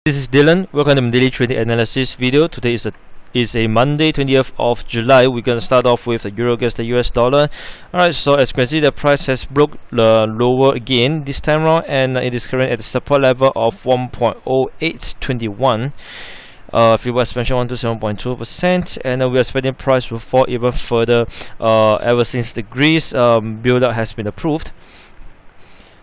This is Dylan. Welcome to my daily trading analysis video. Today is a Monday, 20th of July. We're gonna start off with the euro against the US dollar. Alright, so as you can see, the price has broke the lower again this time around, and it is currently at the support level of 1.0821. Fever expansion 127.2%, and we are expecting price to fall even further ever since the Greece build-up has been approved.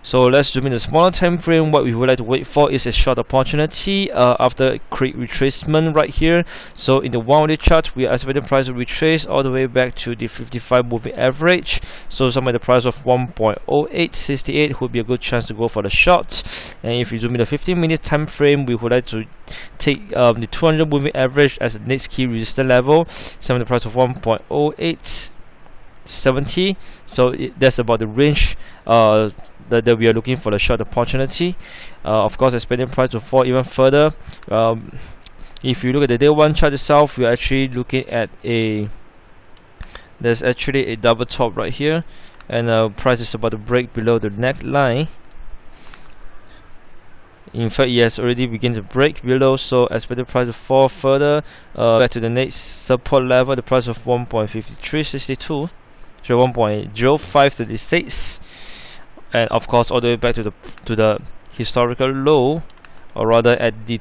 So let's zoom in the smaller time frame. What we would like to wait for is a short opportunity after a quick retracement right here. So in the 1-hourly chart, we are expecting price to retrace all the way back to the 55 moving average. So somewhere the price of 1.0868 would be a good chance to go for the short. And if you zoom in the 15-minute time frame, we would like to take the 200 moving average as the next key resistance level. Somewhere the price of 1.0870. So that's about the range that we are looking for the short opportunity. Of course, expecting price to fall even further. If you look at the day one chart itself, we are actually looking at there's actually a double top right here, and price is about to break below the neckline. In fact, it has already begun to break below, so expected price to fall further back to the next support level, the price of 1.5362, so 1.0536. And of course all the way back to the historical low, or rather at the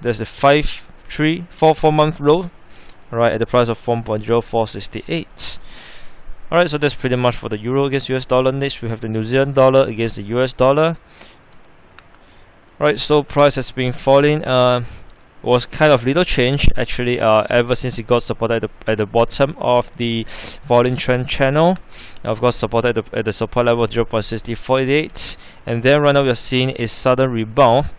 there's a 4 month low, right, at the price of 1.0468. Alright, so that's pretty much for the euro against US dollar. Next we have the New Zealand dollar against the US dollar. Right, so price has been falling. Was kind of little change actually ever since it got supported at the bottom of the falling trend channel. Of course, supported at the support level of 0.6048, and then right now we are seeing a sudden rebound.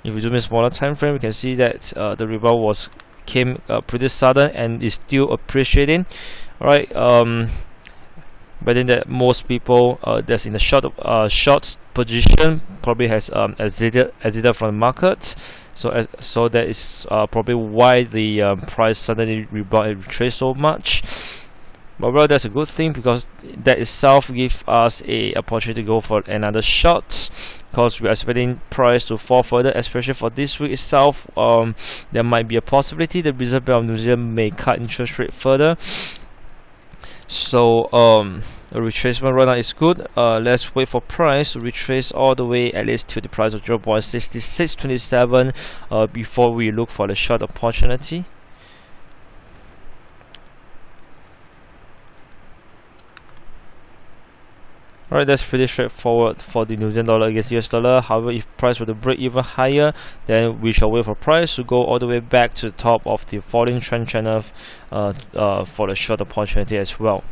If we zoom in smaller time frame, we can see that the rebound came pretty sudden and is still appreciating. Alright, but then that most people that's in the short position probably has exited from the market. So that is probably why the price suddenly rebound and retraced so much. But well, that's a good thing, because that itself gives us a opportunity to go for another shot, because we are expecting price to fall further, especially for this week itself. There might be a possibility the Reserve Bank of New Zealand may cut interest rate further. So a retracement right now is good. Let's wait for price to retrace all the way at least to the price of 0.6627 before we look for the short opportunity. Alright, that's pretty straightforward for the New Zealand dollar against US dollar. However, if price were to break even higher, then we shall wait for price to go all the way back to the top of the falling trend channel for the short opportunity as well.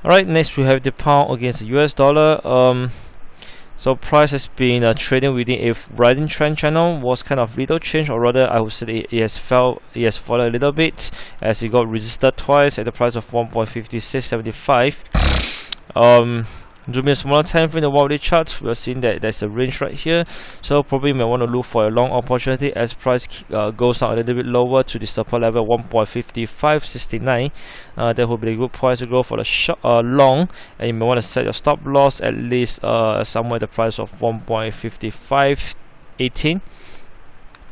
Alright, next we have the pound against the US dollar. So price has been trading within a rising trend channel. Was kind of little change, or rather I would say it has fallen a little bit as it got resisted twice at the price of 1.5675. Zoom in a smaller time frame, the 1-hourly chart, we are seeing that there's a range right here. So probably may want to look for a long opportunity as price goes down a little bit lower to the support level 1.5569. That would be a good price to go for the short, long, and you may want to set your stop loss at least somewhere the price of 1.5518.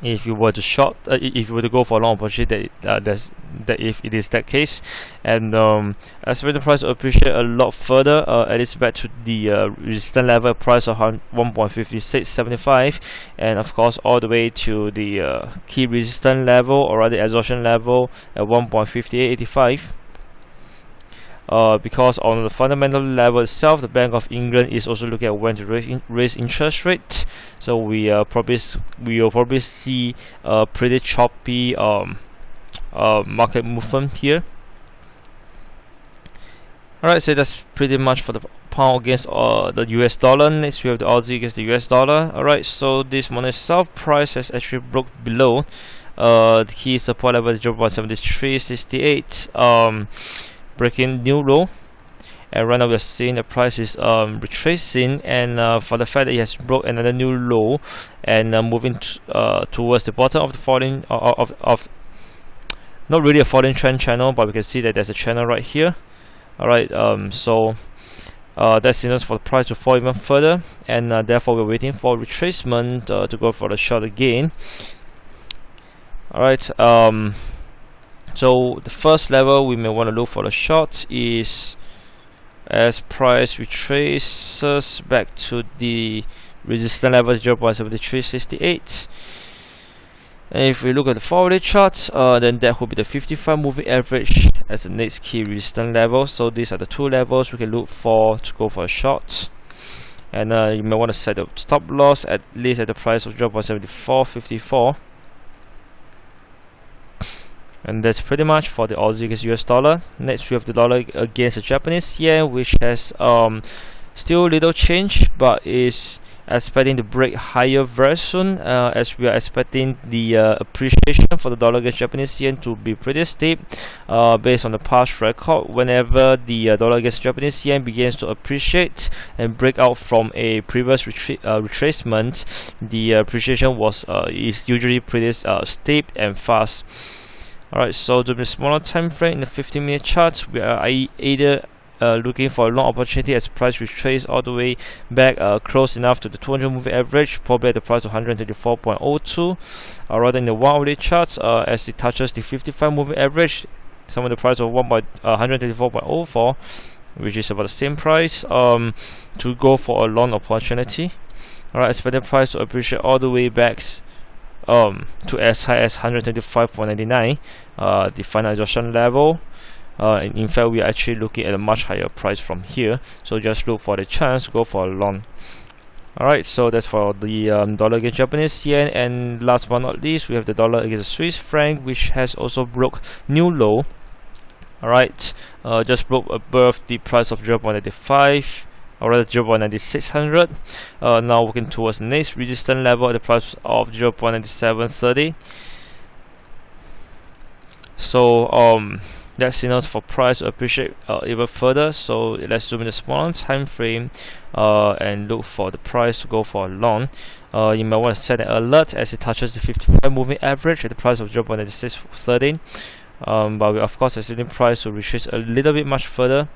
If you were to short, if you were to go for a long opportunity, that if it is that case, and I expect the price to appreciate a lot further, at least back to the resistance level price of 1.5675, and of course all the way to the key resistance level, or rather exhaustion level at 1.5885. Because on the fundamental level itself, the Bank of England is also looking at when to raise interest rate. So we will probably see a pretty choppy market movement here. Alright, so that's pretty much for the pound against the US dollar. Next we have the Aussie against the US dollar. Alright, so this morning itself, price has actually broke below the key support level 0.7368. Breaking new low, and right now we're seeing the price is retracing, and for the fact that it has broke another new low and moving towards the bottom of the falling of not really a falling trend channel, but we can see that there's a channel right here. Alright, so that signals for the price to fall even further, and therefore we're waiting for retracement to go for the short again. Alright, so the first level we may want to look for the short is as price retraces back to the resistance level 0.7368. And if we look at the 4-hourly chart, then that will be the 55 moving average as the next key resistance level. So these are the two levels we can look for to go for a short. And you may want to set the stop loss at least at the price of 0.7454. And that's pretty much for the Aussie against US dollar. Next we have the dollar against the Japanese yen, which has still little change, but is expecting to break higher very soon, as we are expecting the appreciation for the dollar against Japanese yen to be pretty steep, based on the past record. Whenever the dollar against Japanese yen begins to appreciate and break out from a previous retracement, the appreciation is usually pretty steep and fast. Alright, so to the smaller time frame in the 15-minute chart, we are either looking for a long opportunity as price retrace all the way back close enough to the 200 moving average, probably at the price of 124.02, or rather in the 1-hourly charts, as it touches the 55 moving average, some of the price of 124.04, which is about the same price, to go for a long opportunity. Alright, expected price to appreciate all the way back to as high as 125.99, the final exhaustion level. In fact, we are actually looking at a much higher price from here, so just look for the chance to go for a long. Alright, so that's for the dollar against Japanese yen. And last but not least, we have the dollar against the Swiss franc, which has also broke new low. Alright, just broke above the price of 0.85, or rather 0.9600. Now working towards the next resistance level at the price of 0.9730. So that signals for price to appreciate even further. So let's zoom in the smaller time frame and look for the price to go for a long. You might want to set an alert as it touches the 55 moving average at the price of 0.9613. But we of course assuming price to retreat a little bit much further.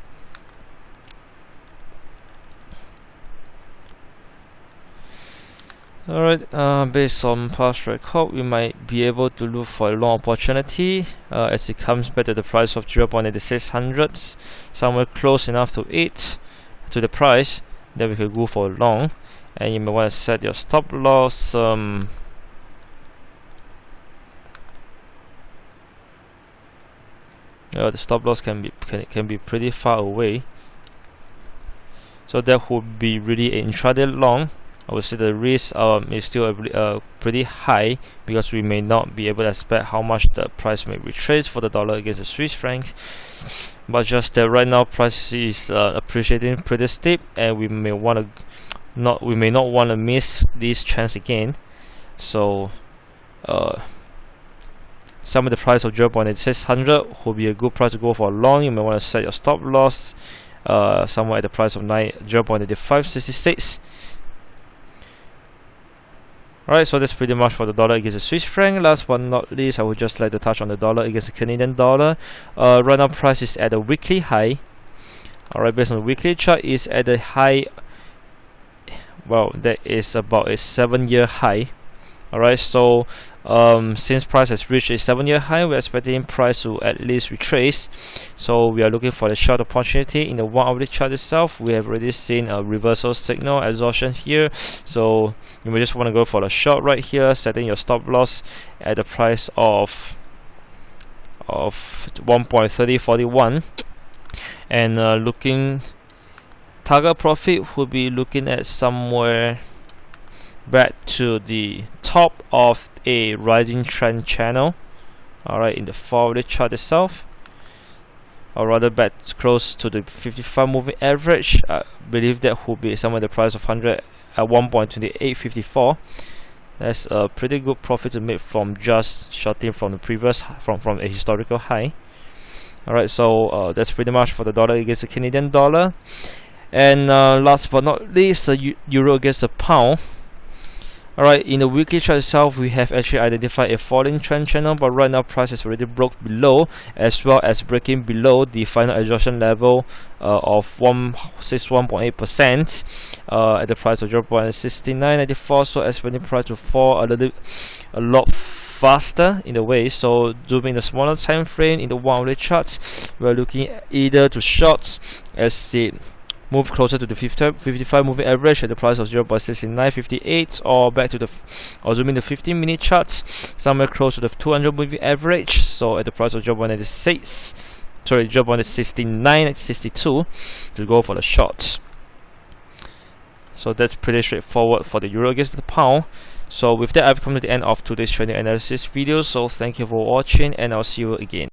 Alright, based on past record, we might be able to look for a long opportunity as it comes back to the price of 0.8600, somewhere close enough to it to the price that we could go for a long. And you may want to set your stop loss the stop loss can be pretty far away, so that would be really an intraday long. I would say the risk is still pretty high, because we may not be able to expect how much the price may retrace for the dollar against the Swiss franc. But just that right now price is appreciating pretty steep, and we may not want to miss this chance again. So some of the price of 0.8600 will be a good price to go for a long. You may want to set your stop loss somewhere at the price of 0.8566. Alright, so that's pretty much for the dollar against the Swiss franc. Last but not least, I would just like to touch on the dollar against the Canadian dollar. Right now price is at a weekly high. Alright, based on the weekly chart, is at a high, well, that is about a 7-year high. Alright, so since price has reached a 7-year high, we're expecting price to at least retrace. So we are looking for the short opportunity in the 1-hourly chart itself. We have already seen a reversal signal exhaustion here, so you may just want to go for the short right here, setting your stop loss at the price of 1.3041, and looking target profit will be looking at somewhere back to the top of a rising trend channel, alright, in the 4-hourly chart itself, or rather back close to the 55 moving average. I believe that will be somewhere the price of 1.2854. That's a pretty good profit to make from just shorting from the previous from a historical high. Alright, so that's pretty much for the dollar against the Canadian dollar. And last but not least, the euro against the pound. Alright, in the weekly chart itself, we have actually identified a falling trend channel, but right now price has already broke below, as well as breaking below the final exhaustion level of 161.8% at the price of 0.6994. So expecting price to fall a lot faster in a way. So zooming the smaller time frame in the 1 hourly charts, we're looking either to shorts as it move closer to the 55 moving average at the price of 0.6958, or back to or zooming the 15-minute charts somewhere close to the 200 moving average, so at the price of 0.6962 to go for the short. So that's pretty straightforward for the euro against the pound. So with that, I've come to the end of today's trading analysis video. So thank you for watching, and I'll see you again.